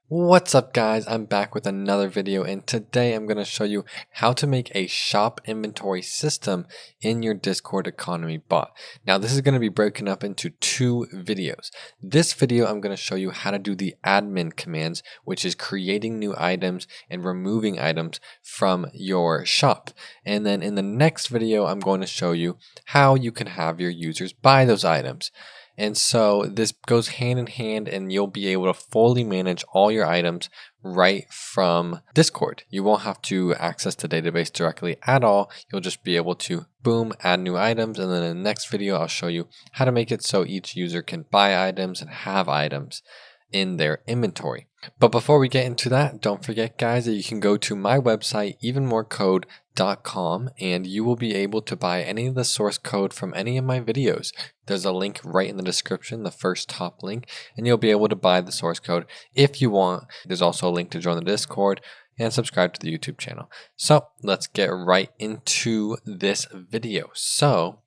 What's up guys, I'm back with another video and today I'm going to show you how to make a shop inventory system in your Discord economy bot. Now this is going to be broken up into two videos. This video I'm going to show you how to do the admin commands, which is creating new items and removing items from your shop. And then in the next video I'm going to show you how you can have your users buy those items. And so this goes hand in hand and you'll be able to fully manage all your items right from Discord. You won't have to access the database directly at all. You'll just be able to boom, add new items. And then in the next video, I'll show you how to make it so each user can buy items and have items in their inventory. But before we get into that, don't forget guys that you can go to my website, evenmorecode.com, and you will be able to buy any of the source code from any of my videos. There's a link right in the description, the first top link, and you'll be able to buy the source code if you want. There's also a link to join the Discord and subscribe to the YouTube channel. So let's get right into this video. So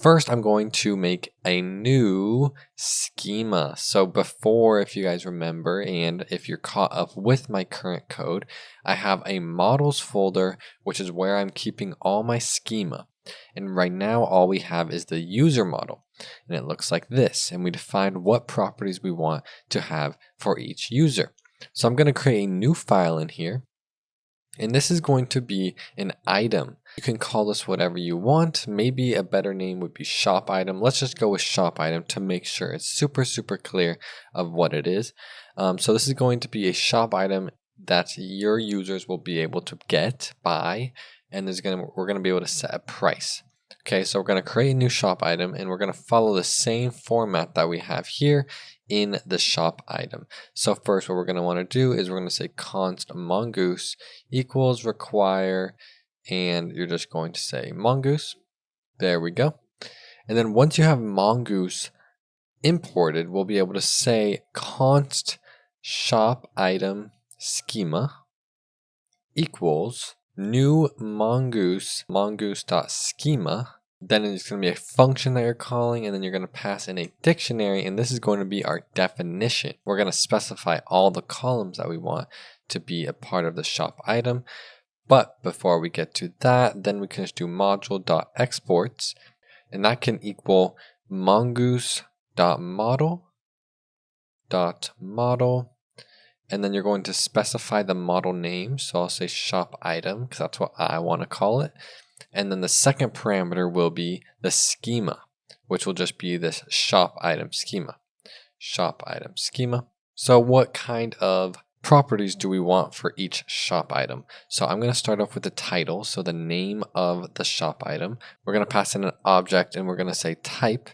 first, I'm going to make a new schema. So before, if you guys remember, and if you're caught up with my current code, I have a models folder, which is where I'm keeping all my schema. And right now, all we have is the user model. And it looks like this. And we defined what properties we want to have for each user. So I'm going to create a new file in here. And this is going to be an item. You can call this whatever you want. Maybe a better name would be shop item. Let's just go with shop item to make sure it's super clear of what it is. So this is going to be a shop item that your users will be able to buy, and we're going to be able to set a price. Okay, so we're going to create a new shop item and we're going to follow the same format that we have here in the shop item. So first what we're going to want to do is we're going to say const mongoose equals require, and you're just going to say mongoose. There we go. And then once you have mongoose imported, we'll be able to say const shop item schema equals new mongoose.schema. Then it's going to be a function that you're calling, and then you're going to pass in a dictionary, and this is going to be our definition. We're going to specify all the columns that we want to be a part of the shop item. But before we get to that, then we can just do module.exports, and that can equal mongoose.model. And then you're going to specify the model name. So I'll say shop item because that's what I want to call it. And then the second parameter will be the schema, which will just be this shop item schema. Shop item schema. So what kind of properties do we want for each shop item? So I'm going to start off with the title. So the name of the shop item. We're going to pass in an object and we're going to say type.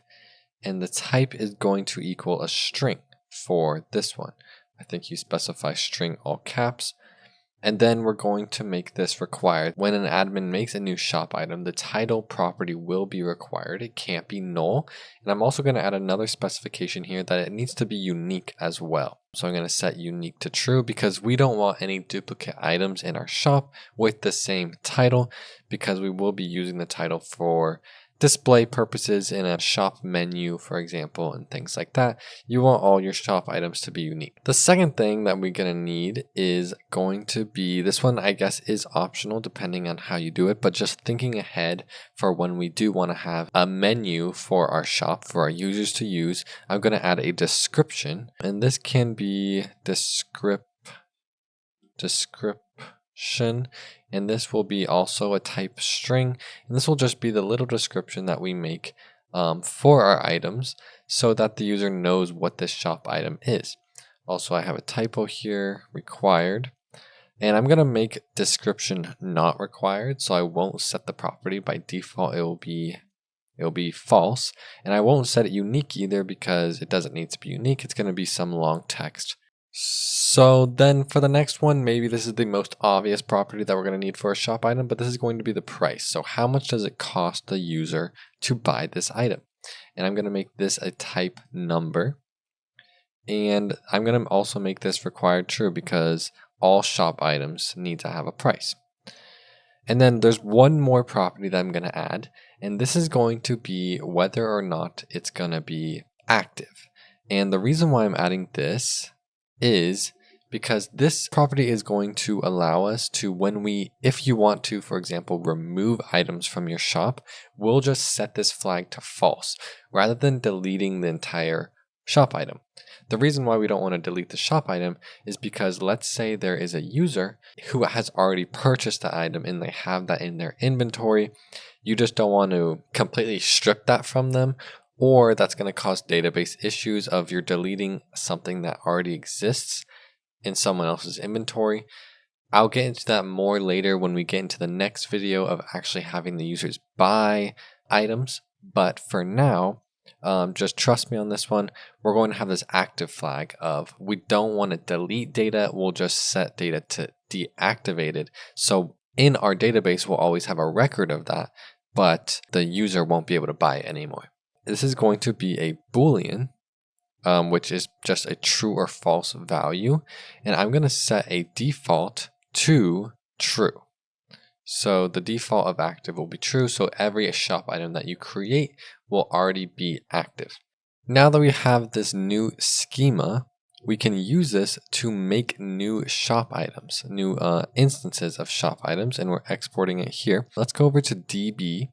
And the type is going to equal a string for this one. I think you specify string all caps. And then we're going to make this required. When an admin makes a new shop item, the title property will be required. It can't be null. And I'm also going to add another specification here that it needs to be unique as well. So I'm going to set unique to true because we don't want any duplicate items in our shop with the same title, because we will be using the title for display purposes in a shop menu, for example, and things like that. You want all your shop items to be unique. The second thing that we're going to need is going to be, this one I guess is optional depending on how you do it, but just thinking ahead for when we do want to have a menu for our shop for our users to use, I'm going to add a description, and this can be description, and this will be also a type string, and this will just be the little description that we make for our items so that the user knows what this shop item is. Also, I have a typo here, required, and I'm going to make description not required, so I won't set the property. By default it will be false, and I won't set it unique either because it doesn't need to be unique. It's going to be some long text. So then for the next one, maybe this is the most obvious property that we're going to need for a shop item, but this is going to be the price. So how much does it cost the user to buy this item? And I'm going to make this a type number. And I'm going to also make this required true because all shop items need to have a price. And then there's one more property that I'm going to add, and this is going to be whether or not it's going to be active. And the reason why I'm adding this is because this property is going to allow us to, if you want to, for example, remove items from your shop, we'll just set this flag to false rather than deleting the entire shop item. The reason why we don't want to delete the shop item is because let's say there is a user who has already purchased the item and they have that in their inventory. You just don't want to completely strip that from them, or that's going to cause database issues of you're deleting something that already exists in someone else's inventory. I'll get into that more later when we get into the next video of actually having the users buy items. But for now, just trust me on this one. We're going to have this active flag of we don't want to delete data. We'll just set data to deactivated. So in our database, we'll always have a record of that, but the user won't be able to buy it anymore. This is going to be a Boolean, which is just a true or false value. And I'm going to set a default to true. So the default of active will be true. So every shop item that you create will already be active. Now that we have this new schema, we can use this to make new shop items, new instances of shop items, and we're exporting it here. Let's go over to DB,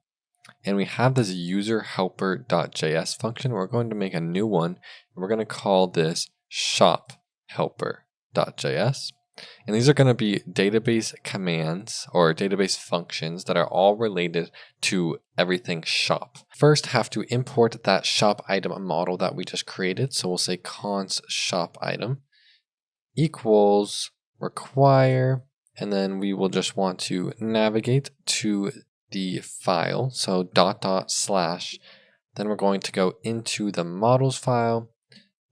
and we have this user helper.js function. We're going to make a new one, and we're going to call this shop helper.js. And these are going to be database commands or database functions that are all related to everything shop. First, have to import that shop item model that we just created. So we'll say const shop item equals require, and then we will just want to navigate to the file. So // then we're going to go into the models file.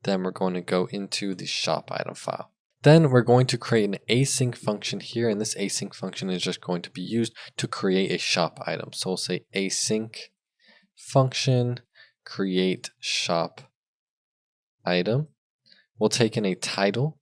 Then we're going to go into the shop item file. Then we're going to create an async function here, and this async function is just going to be used to create a shop item. So we'll say async function create shop item. We'll take in a title.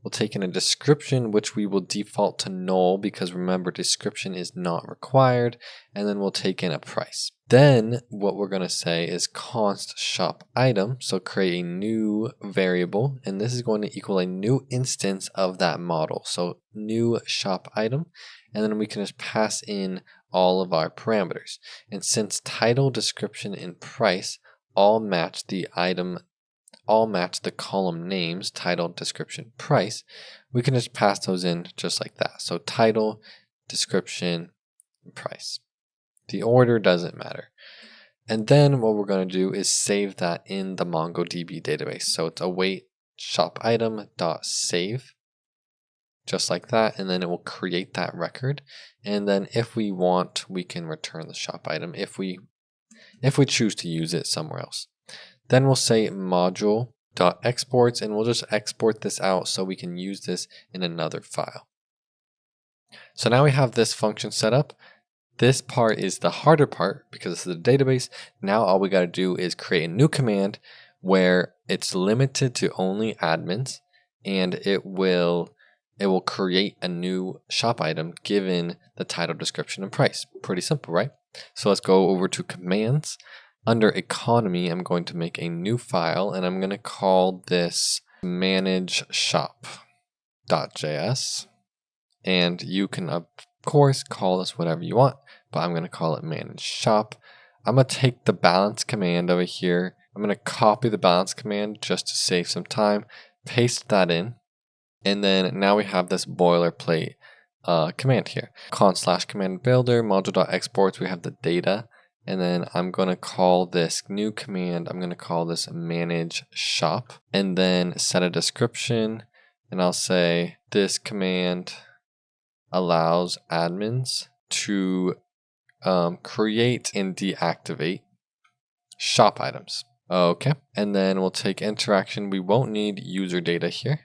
We'll take in a description, which we will default to null because remember, description is not required. And then we'll take in a price. Then what we're going to say is const shop item. So create a new variable, and this is going to equal a new instance of that model. So new shop item, and then we can just pass in all of our parameters. And since title, description, and price all match the column names, title, description, price, we can just pass those in just like that. So title, description, and price. The order doesn't matter. And then what we're going to do is save that in the MongoDB database. So it's await shop item dot save, just like that. And then it will create that record. And then if we want, we can return the shop item if we choose to use it somewhere else. Then we'll say module.exports, and we'll just export this out so we can use this in another file. So now we have this function set up. This part is the harder part because it's the database. Now all we got to do is create a new command where it's limited to only admins, and it will create a new shop item given the title, description, and price. Pretty simple, right? So let's go over to commands. Under economy, I'm going to make a new file, and I'm going to call this manage shop.js. And you can, of course, call this whatever you want, but I'm going to call it manage shop. I'm going to take the balance command over here. I'm going to copy the balance command just to save some time, paste that in, and then now we have this boilerplate command here. /command builder, module.exports, we have the data. And then I'm going to call this new command, I'm going to call this manage shop, and then set a description. And I'll say this command allows admins to create and deactivate shop items. Okay. And then we'll take interaction. We won't need user data here.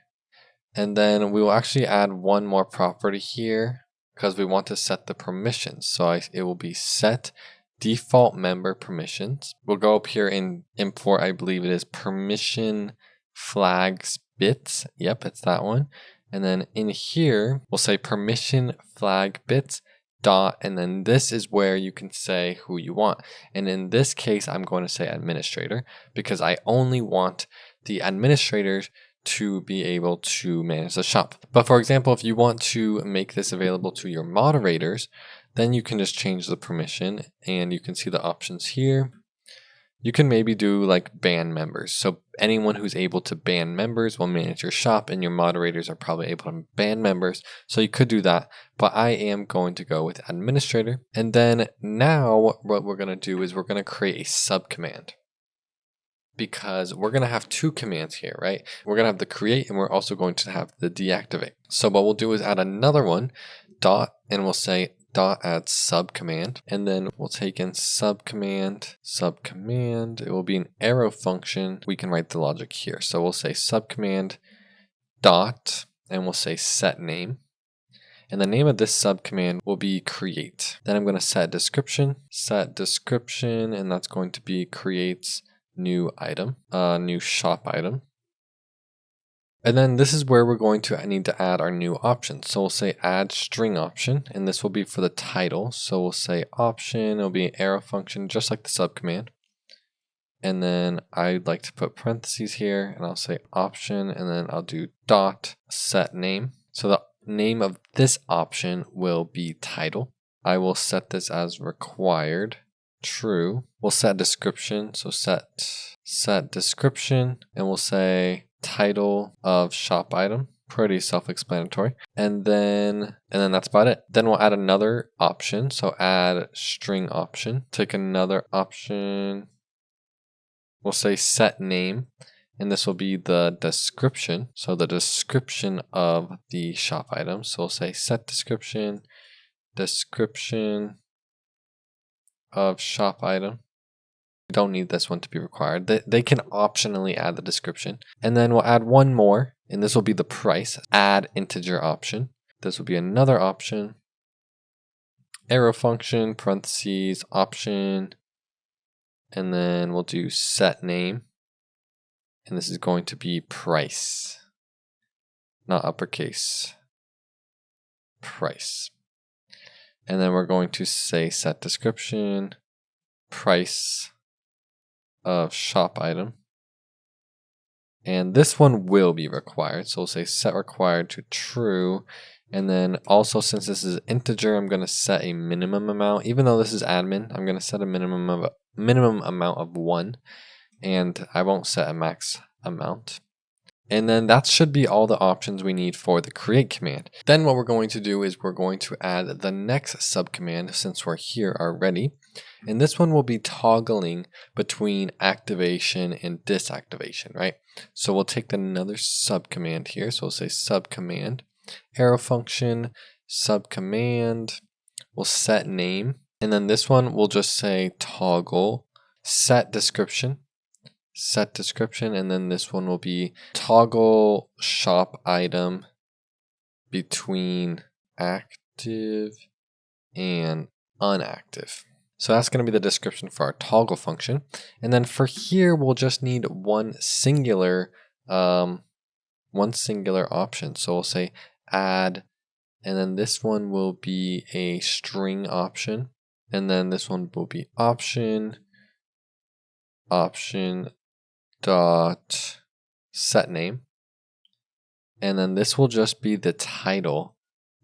And then we will actually add one more property here because we want to set the permissions. So it will be set default member permissions. We'll go up here and import, I believe it is permission flags bits. Yep, it's that one. And then in here, we'll say permission flag bits dot, and then this is where you can say who you want. And in this case, I'm going to say administrator because I only want the administrators to be able to manage the shop. But for example, if you want to make this available to your moderators, then you can just change the permission and you can see the options here. You can maybe do like ban members. So anyone who's able to ban members will manage your shop, and your moderators are probably able to ban members. So you could do that, but I am going to go with administrator. And then now what we're going to do is we're going to create a subcommand, because we're going to have two commands here, right? We're going to have the create and we're also going to have the deactivate. So what we'll do is add another one, dot, and we'll say dot add subcommand, and then we'll take in subcommand. It will be an arrow function. We can write the logic here. So we'll say subcommand dot, and we'll say set name. And the name of this subcommand will be create. Then I'm going to set description, and that's going to be creates new item, new shop item. And then this is where we're going to need to add our new option. So we'll say add string option, and this will be for the title. So we'll say option, it'll be an arrow function just like the subcommand. And then I'd like to put parentheses here, and I'll say option, and then I'll do dot set name. So the name of this option will be title. I will set this as required true. We'll set description, so set description, and we'll say title of shop item. Pretty self-explanatory. And then that's about it. Then we'll add another option, so add string option. Take another option. We'll say set name, and this will be the description. So the description of the shop item. So we'll say set description of shop item. We don't need this one to be required. They can optionally add the description. And then we'll add one more, and this will be the price. Add integer option. This will be another option. Arrow function, parentheses, option. And then we'll do set name. And this is going to be price. Not uppercase. Price. And then we're going to say set description, price of shop item. And this one will be required. So we'll say set required to true. And then also, since this is integer, I'm going to set a minimum amount. Even though this is admin, I'm going to set a minimum amount of 1. And I won't set a max amount. And then that should be all the options we need for the create command. Then what we're going to do is we're going to add the next subcommand, since we're here already. And this one will be toggling between activation and disactivation, right? So we'll take another subcommand here. So we'll say subcommand, arrow function, subcommand, we'll set name. And then this one we'll just say toggle set description, and then this one will be toggle shop item between active and unactive. So that's going to be the description for our toggle function. And then for here, we'll just need one singular option. So we'll say add, and then this one will be a string option. And then this one will be option dot set name, and then this will just be the title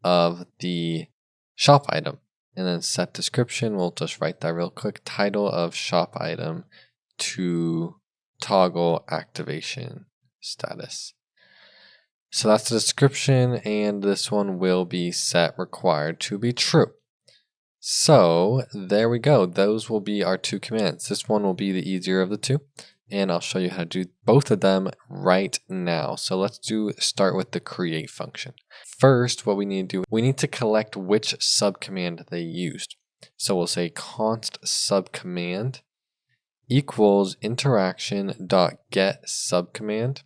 of the shop item. And then set description, we'll just write that real quick, title of shop item to toggle activation status. So that's the description, and this one will be set required to be true. So there we go. Those will be our two commands. This one will be the easier of the two, and I'll show you how to do both of them right now. So let's start with the create function. First, what we need to do, we need to collect which subcommand they used. So we'll say const subcommand equals interaction dot get subcommand.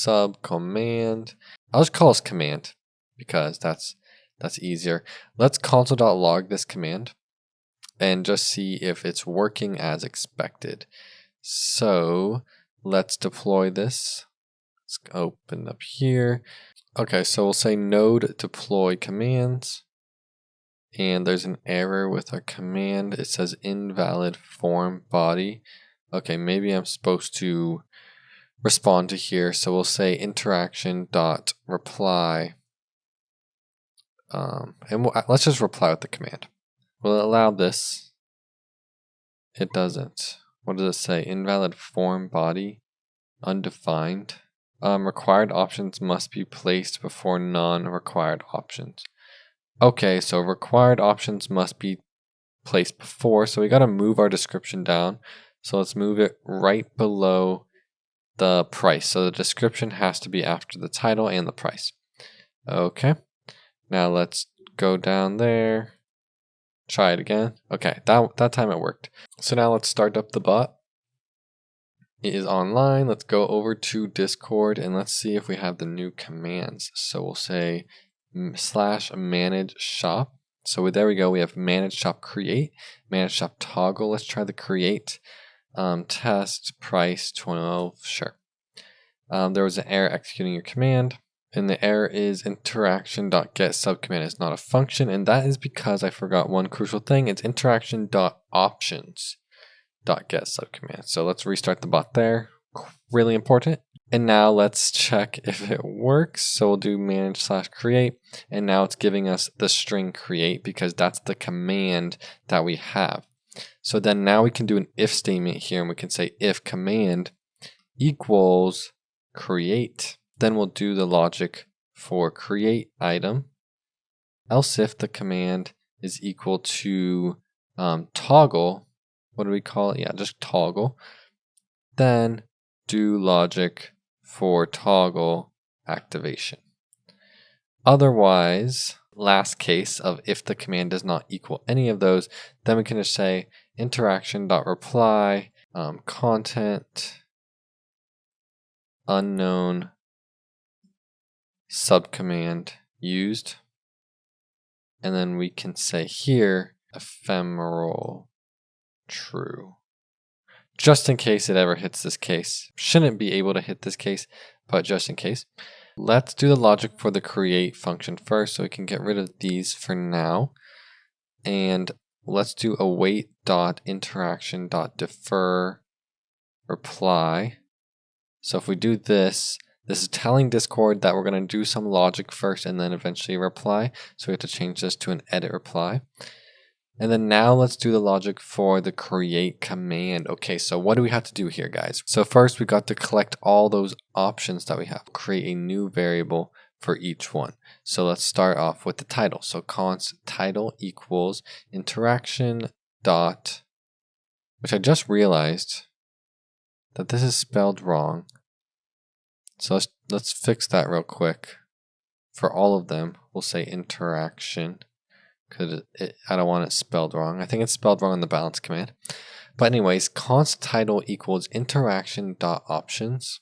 I'll just call this command because that's easier. Let's console.log this command and just see if it's working as expected. So let's deploy this. Let's open up here. Okay, so we'll say node deploy commands, and there's an error with our command. It says invalid form body. Okay, maybe I'm supposed to respond to here. So we'll say interaction dot reply. Let's just reply with the command. Will it allow this? It doesn't. What does it say? Invalid form body, undefined. Required options must be placed before non-required options. Okay, so required options must be placed before, so we got to move our description down. So let's move it right below the price. So the description has to be after the title and the price. Okay, now let's go down there. Try it again. Okay, that time it worked. So now let's start up the bot. It is online. Let's go over to Discord and let's see if we have the new commands. So we'll say /manage shop. So there we go. We have manage shop create, manage shop toggle. Let's try the create. Test price 12. Sure. There was an error executing your command. And the error is interaction.get subcommand is not a function, and that is because I forgot one crucial thing. It's interaction.options.get subcommand. So let's restart the bot there. Really important. And now let's check if it works. So we'll do manage/create, and now it's giving us the string create because that's the command that we have. So then now we can do an if statement here, and we can say if command equals create. Then we'll do the logic for create item, else if the command is equal to toggle, what do we call it? Yeah, just toggle. Then do logic for toggle activation. Otherwise, last case of if the command does not equal any of those, then we can just say interaction.reply content unknown subcommand used, and then we can say here ephemeral true, just in case it ever hits this case. Shouldn't be able to hit this case, but just in case. Let's do the logic for the create function first, so we can get rid of these for now, and let's do await.interaction.defer reply. So if we do this, this is telling Discord that we're going to do some logic first and then eventually reply. So we have to change this to an edit reply. And then now let's do the logic for the create command. Okay, so what do we have to do here, guys? So first we got to collect all those options that we have. Create a new variable for each one. So let's start off with the title. So const title equals interaction dot, which I just realized that this is spelled wrong. So let's fix that real quick. For all of them, we'll say interaction because I don't want it spelled wrong. I think it's spelled wrong in the balance command. But anyways, const title equals interaction.options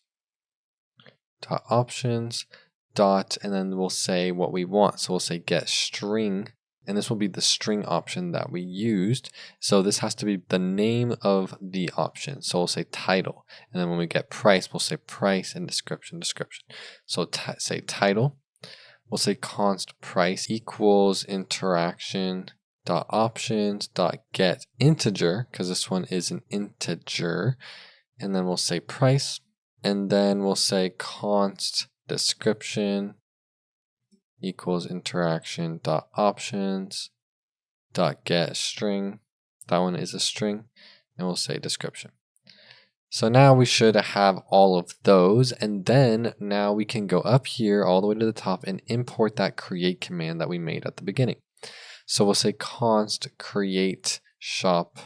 dot, and then we'll say what we want. So we'll say get string, and this will be the string option that we used. So this has to be the name of the option. So we'll say title, and then when we get price, we'll say price and description. So say title. We'll say const price equals interaction dot options dot get integer, because this one is an integer, and then we'll say price, and then we'll say const description equals interaction dot options dot get string. That one is a string, and we'll say description. So now we should have all of those, and then now we can go up here all the way to the top and import that create command that we made at the beginning. So we'll say const create shop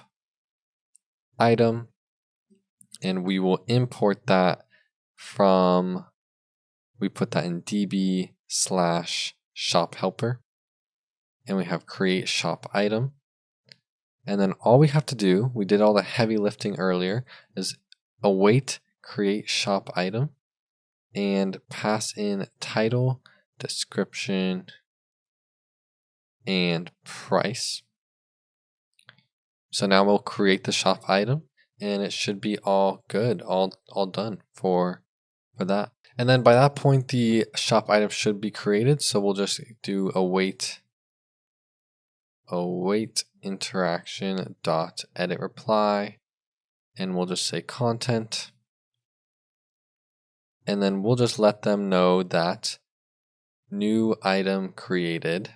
item, and we will import that from, we put that in db/shop helper, and we have create shop item. And then all we have to do, we did all the heavy lifting earlier, is await create shop item and pass in title, description, and price. So now we'll create the shop item, and it should be all good, all done for that. And then by that point, the shop item should be created. So we'll just do await interaction dot edit reply, and we'll just say content And then we'll just let them know that new item created.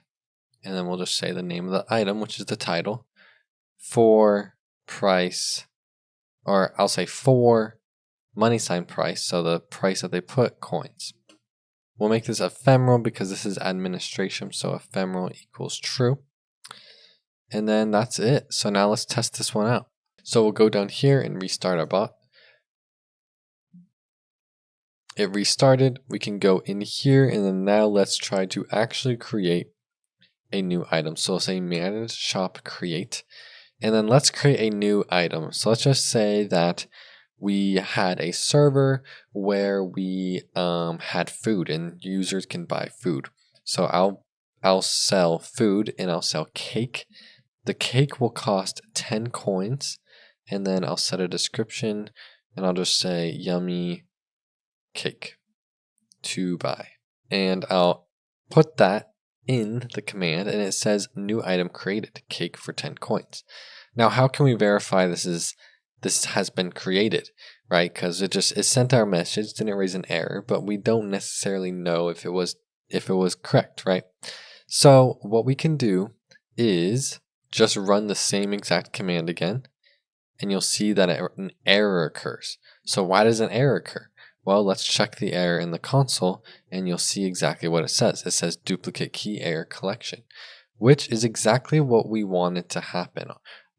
And then we'll just say the name of the item, which is the title, for price, or I'll say for money sign price, so the price that they put coins. We'll make this ephemeral because this is administration, so ephemeral equals true. And then that's it. So now let's test this one out. So we'll go down here and restart our bot. It restarted. We can go in here, and then now let's try to actually create a new item. So we'll say manage shop create, and then let's create a new item. So let's just say that we had a server where we had food and users can buy food. So I'll sell food and I'll sell cake. The cake will cost 10 coins, and then I'll set a description and I'll just say yummy cake to buy, and I'll put that in the command, and it says new item created, cake for 10 coins. Now how can we verify this has been created, right? Because it sent our message, didn't raise an error, but we don't necessarily know if it was correct, right? So what we can do is just run the same exact command again, and you'll see that an error occurs. So why does an error occur? Well, let's check the error in the console, and you'll see exactly what it says. It says duplicate key error collection, which is exactly what we wanted to happen.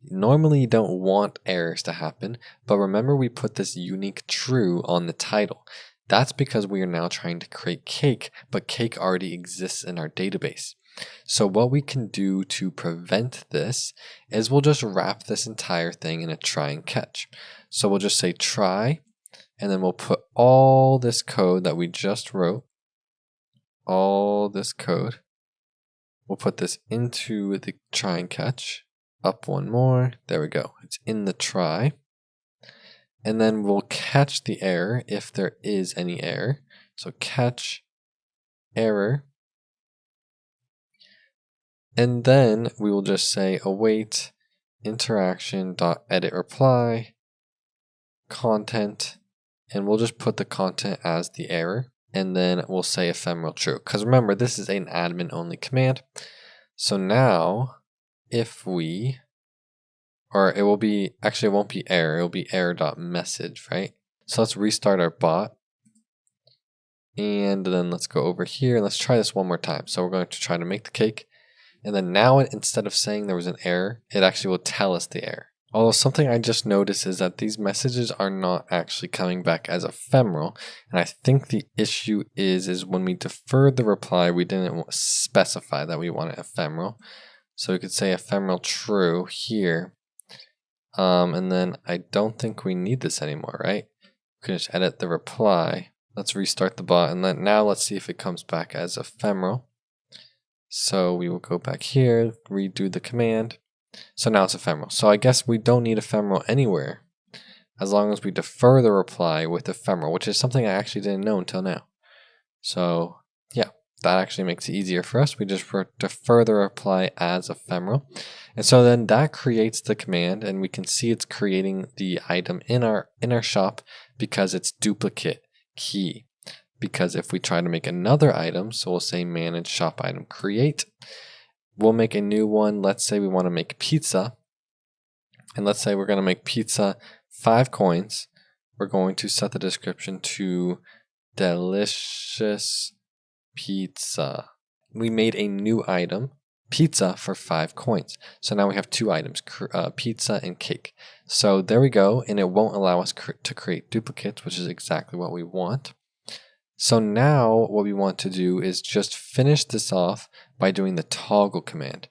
Normally you don't want errors to happen, but remember we put this unique true on the title. That's because we are now trying to create cake, but cake already exists in our database. So what we can do to prevent this is we'll just wrap this entire thing in a try and catch. So we'll just say try, and then we'll put all this code that we just wrote, all this code, we'll put this into the try and catch. Up one more, there we go, it's in the try. And then we'll catch the error if there is any error. So catch error. And then we will just say await interaction.edit reply content, and we'll just put the content as the error, and then we'll say ephemeral true, because remember this is an admin only command. So now if we, or it will be, actually it won't be error, it will be error.message, right? So let's restart our bot, and then let's go over here and let's try this one more time. So we're going to try to make the cake, and then now instead of saying there was an error, it actually will tell us the error. Although something I just noticed is that these messages are not actually coming back as ephemeral, and I think the issue is when we deferred the reply, we didn't specify that we want it ephemeral. So we could say ephemeral true here, and then I don't think we need this anymore, right? We can just edit the reply. Let's restart the bot, and then now let's see if it comes back as ephemeral. So we will go back here, redo the command. So now it's ephemeral. So I guess we don't need ephemeral anywhere as long as we defer the reply with ephemeral, which is something I actually didn't know until now. So yeah, that actually makes it easier for us. We just defer the reply as ephemeral. And so then that creates the command, and we can see it's creating the item in our shop because it's duplicate key. Because if we try to make another item, so we'll say manage shop item create, we'll make a new one. Let's say we want to make pizza, and let's say we're going to make pizza 5 coins. We're going to set the description to delicious pizza. We made a new item, pizza, for 5 coins. So now we have 2 items, pizza and cake. So there we go, and it won't allow us to create duplicates, which is exactly what we want. So now what we want to do is just finish this off by doing the toggle command.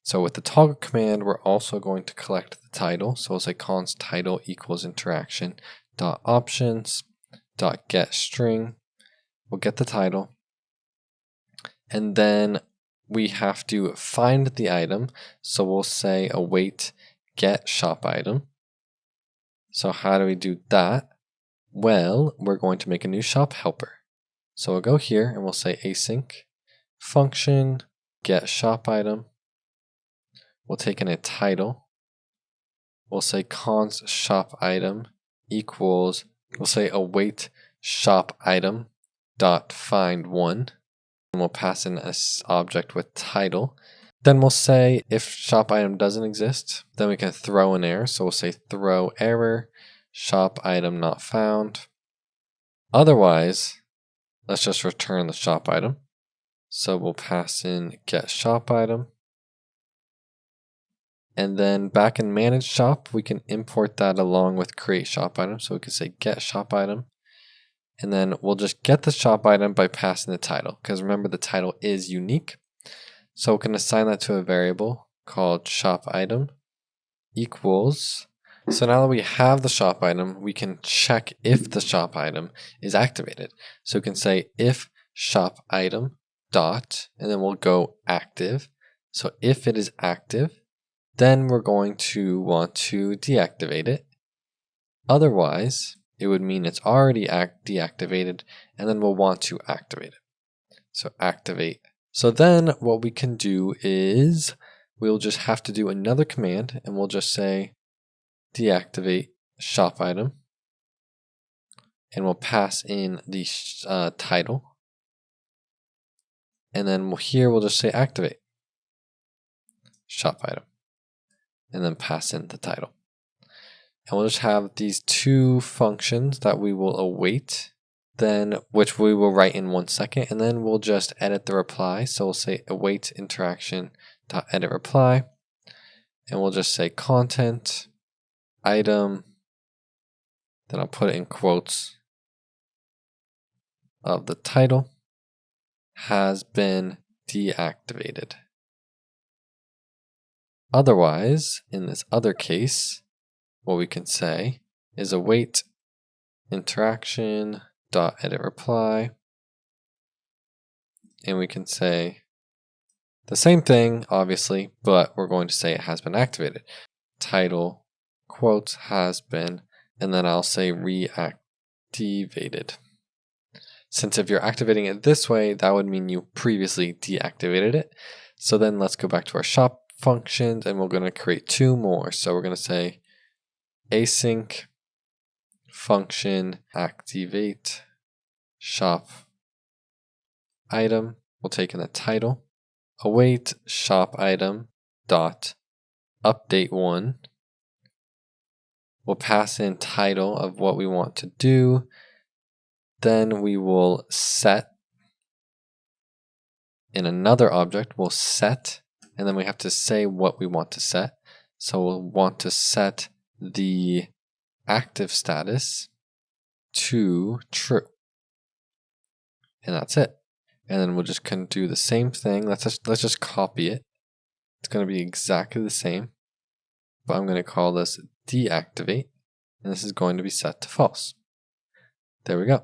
So with the toggle command, we're also going to collect the title. So we'll say const title equals interaction dot options dot get string. We'll get the title, and then we have to find the item. So we'll say await get shop item. So how do we do that? Well, we're going to make a new shop helper. So we'll go here and we'll say async function get shop item. We'll take in a title. We'll say const shop item equals, we'll say await shop item dot find one, and we'll pass in an object with title. Then we'll say if shop item doesn't exist, then we can throw an error. So we'll say throw error, shop item not found. Otherwise, let's just return the shop item. So we'll pass in get shop item. And then back in manage shop, we can import that along with create shop item. So we can say get shop item. And then we'll just get the shop item by passing the title, because remember the title is unique. So we can assign that to a variable called shop item equals. So now that we have the shop item, we can check if the shop item is activated. So we can say if shop item dot, and then we'll go active. So if it is active, then we're going to want to deactivate it. Otherwise, it would mean it's already deactivated, and then we'll want to activate it. So activate. So then what we can do is we'll just have to do another command, and we'll just say deactivate shop item, and we'll pass in the title, and then here we'll just say activate shop item, and then pass in the title. And we'll just have these two functions that we will await, then which we will write in 1 second, and then we'll just edit the reply. So we'll say await interaction dot edit reply, and we'll just say content item, then I'll put it in quotes of the title has been deactivated. Otherwise, in this other case, what we can say is await interaction dot edit reply, and we can say the same thing obviously, but we're going to say it has been activated. Title quotes has been, and then I'll say reactivated. Since if you're activating it this way, that would mean you previously deactivated it. So then let's go back to our shop functions, and we're going to create two more. So we're going to say async function activate shop item. We'll take in the title, await shop item dot update one. We'll pass in title of what we want to do. Then we will set in another object, we'll set, and then we have to say what we want to set. So we'll want to set the active status to true. And that's it. And then we'll just do the same thing. Let's just copy it. It's going to be exactly the same, but I'm going to call this deactivate, and this is going to be set to false. There we go.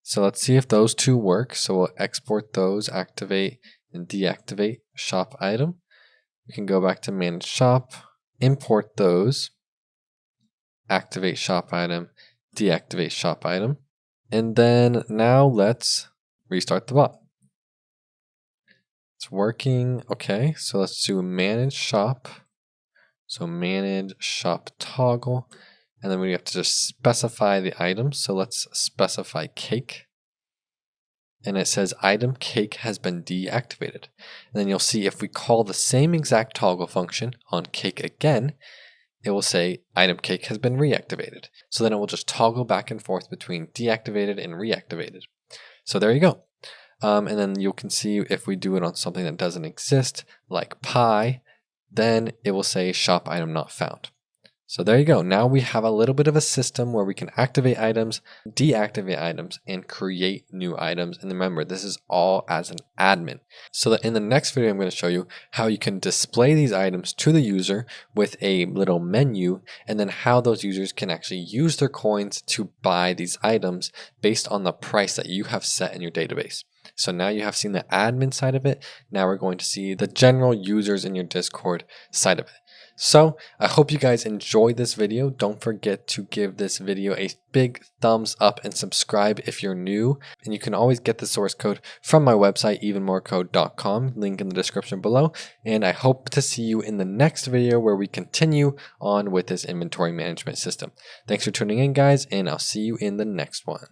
So let's see if those two work. So we'll export those, activate and deactivate shop item. We can go back to manage shop, import those, activate shop item, deactivate shop item. And then now let's restart the bot. It's working. Okay, so let's do manage shop. So manage shop toggle. And then we have to just specify the item. So let's specify cake. And it says item cake has been deactivated. And then you'll see if we call the same exact toggle function on cake again, it will say item cake has been reactivated. So then it will just toggle back and forth between deactivated and reactivated. So there you go. And then you can see if we do it on something that doesn't exist, like pie, then it will say shop item not found. So there you go. Now we have a little bit of a system where we can activate items, deactivate items, and create new items. And remember, this is all as an admin. So that in the next video, I'm going to show you how you can display these items to the user with a little menu, and then how those users can actually use their coins to buy these items based on the price that you have set in your database. So now you have seen the admin side of it. Now we're going to see the general users in your Discord side of it. So I hope you guys enjoyed this video. Don't forget to give this video a big thumbs up and subscribe if you're new. And you can always get the source code from my website, evenmorecode.com, link in the description below. And I hope to see you in the next video where we continue on with this inventory management system. Thanks for tuning in, guys, and I'll see you in the next one.